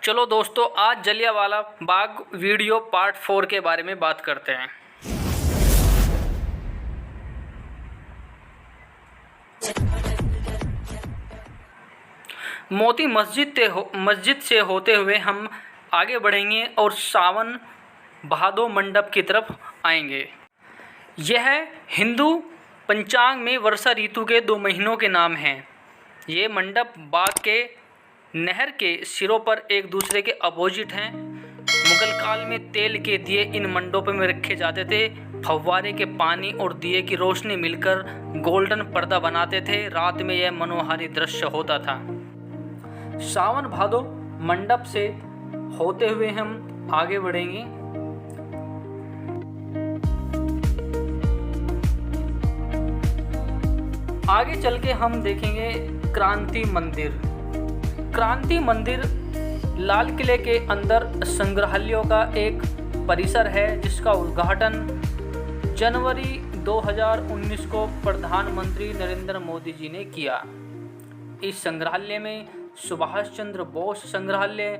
चलो दोस्तों, आज जलियांवाला बाग वीडियो पार्ट 4 के बारे में बात करते हैं। मोती मस्जिद से होते हुए हम आगे बढ़ेंगे और सावन भादो मंडप की तरफ आएंगे। यह हिंदू पंचांग में वर्षा ऋतु के 2 महीनों के नाम हैं। ये मंडप बाग के नहर के सिरों पर एक दूसरे के अपोजिट हैं। मुगल काल में तेल के दिए इन मंडपों में रखे जाते थे। फव्वारे के पानी और दिए की रोशनी मिलकर गोल्डन पर्दा बनाते थे। रात में यह मनोहारी दृश्य होता था। सावन भादो मंडप से होते हुए हम आगे बढ़ेंगे। आगे चल के हम देखेंगे क्रांति मंदिर। क्रांति मंदिर लाल किले के अंदर संग्रहालयों का एक परिसर है, जिसका उद्घाटन जनवरी 2019 को प्रधानमंत्री नरेंद्र मोदी जी ने किया। इस संग्रहालय में सुभाष चंद्र बोस संग्रहालय,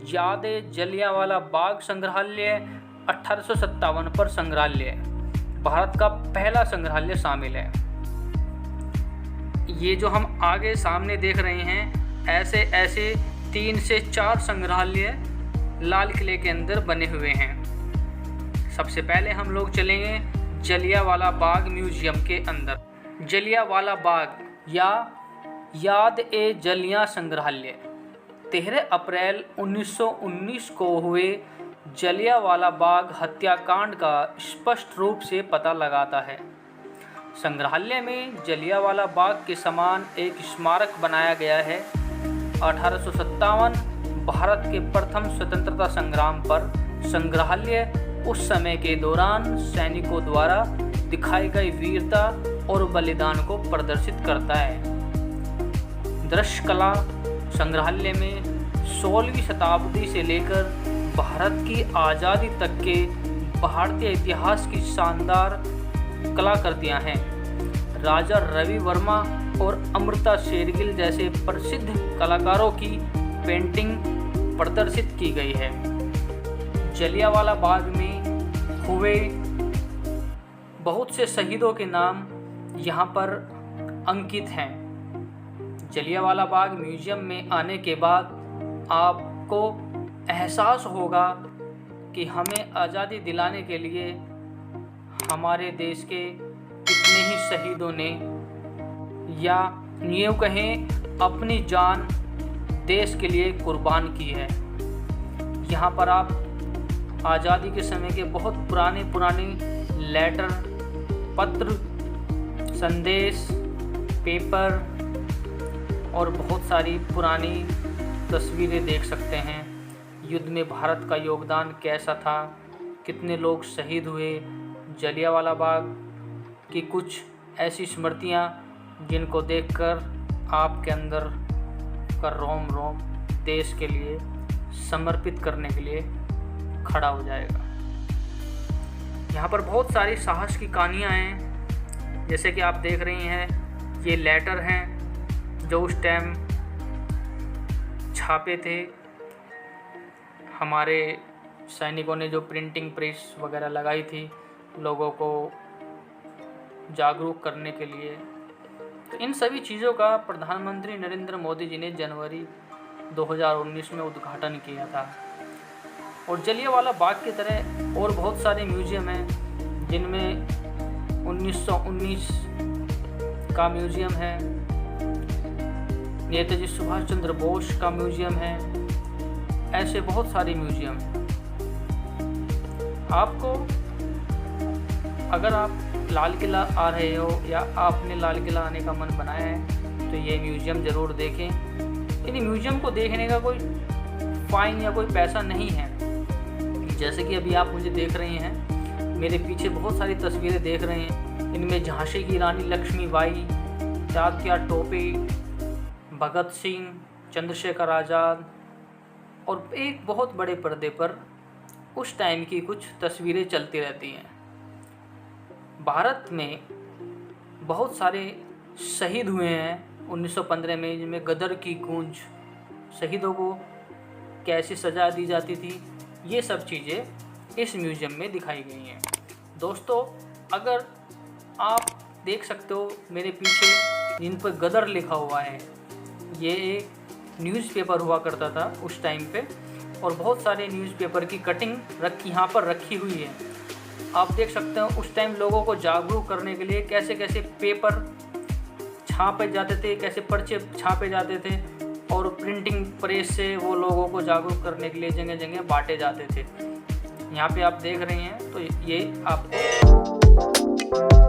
याद-ए जलियांवाला बाग संग्रहालय, 1857 पर संग्रहालय, भारत का पहला संग्रहालय शामिल है। ये जो हम आगे सामने देख रहे हैं, ऐसे 3 से 4 संग्रहालय लाल किले के अंदर बने हुए हैं। सबसे पहले हम लोग चलेंगे जलियांवाला बाग म्यूजियम के अंदर। जलियांवाला बाग या याद-ए जलियां संग्रहालय 13 अप्रैल 1919 को हुए जलियांवाला बाग हत्याकांड का स्पष्ट रूप से पता लगाता है। संग्रहालय में जलियांवाला बाग के समान एक स्मारक बनाया गया है। 1857 भारत के प्रथम स्वतंत्रता संग्राम पर संग्रहालय उस समय के दौरान सैनिकों द्वारा दिखाई गई वीरता और बलिदान को प्रदर्शित करता है। दृश्य कला संग्रहालय में 16वीं शताब्दी से लेकर भारत की आज़ादी तक के भारतीय इतिहास की शानदार कलाकृतियाँ हैं। राजा रवि वर्मा और अमृता शेरगिल जैसे प्रसिद्ध कलाकारों की पेंटिंग प्रदर्शित की गई है। जलियांवाला बाग में हुए बहुत से शहीदों के नाम यहाँ पर अंकित हैं। जलियांवाला बाग म्यूजियम में आने के बाद आपको एहसास होगा कि हमें आज़ादी दिलाने के लिए हमारे देश के कितने ही शहीदों ने, या यूँ कहें अपनी जान देश के लिए कुर्बान की है। यहाँ पर आप आज़ादी के समय के बहुत पुराने लेटर, पत्र, संदेश, पेपर और बहुत सारी पुरानी तस्वीरें देख सकते हैं। युद्ध में भारत का योगदान कैसा था, कितने लोग शहीद हुए। जलियांवाला बाग की कुछ ऐसी स्मृतियाँ जिनको देखकर आपके अंदर का रोम रोम देश के लिए समर्पित करने के लिए खड़ा हो जाएगा। यहाँ पर बहुत सारी साहस की कहानियाँ हैं, जैसे कि आप देख रही हैं। ये लेटर हैं जो उस टाइम छापे थे। हमारे सैनिकों ने जो प्रिंटिंग प्रेस वगैरह लगाई थी लोगों को जागरूक करने के लिए। तो इन सभी चीज़ों का प्रधानमंत्री नरेंद्र मोदी जी ने जनवरी 2019 में उद्घाटन किया था। और जलियांवाला बाग की तरह और बहुत सारे म्यूजियम हैं, जिनमें 1919 का म्यूजियम है, नेताजी सुभाष चंद्र बोस का म्यूजियम है। ऐसे बहुत सारे म्यूजियम हैं। आपको अगर आप लाल किला आ रहे हो या आपने लाल किला आने का मन बनाया है तो ये म्यूजियम ज़रूर देखें। इन म्यूजियम को देखने का कोई फाइन या कोई पैसा नहीं है। जैसे कि अभी आप मुझे देख रहे हैं, मेरे पीछे बहुत सारी तस्वीरें देख रहे हैं। इनमें झांसी की रानी लक्ष्मीबाई, तात्या टोपे, भगत सिंह, चंद्रशेखर आज़ाद और एक बहुत बड़े पर्दे पर उस टाइम की कुछ तस्वीरें चलती रहती हैं। भारत में बहुत सारे शहीद हुए हैं 1915 में, जिनमें गदर की गूंज, शहीदों को कैसी सजा दी जाती थी, ये सब चीज़ें इस म्यूज़ियम में दिखाई गई हैं। दोस्तों, अगर आप देख सकते हो मेरे पीछे जिन पर गदर लिखा हुआ है, ये एक न्यूज़पेपर हुआ करता था उस टाइम पे, और बहुत सारे न्यूज़पेपर की कटिंग यहाँ पर रखी हुई है। आप देख सकते हो उस टाइम लोगों को जागरूक करने के लिए कैसे कैसे पेपर छापे जाते थे, कैसे पर्चे छापे जाते थे, और प्रिंटिंग प्रेस से वो लोगों को जागरूक करने के लिए जगह जगह बांटे जाते थे। यहाँ पे आप देख रहे हैं तो ये आपको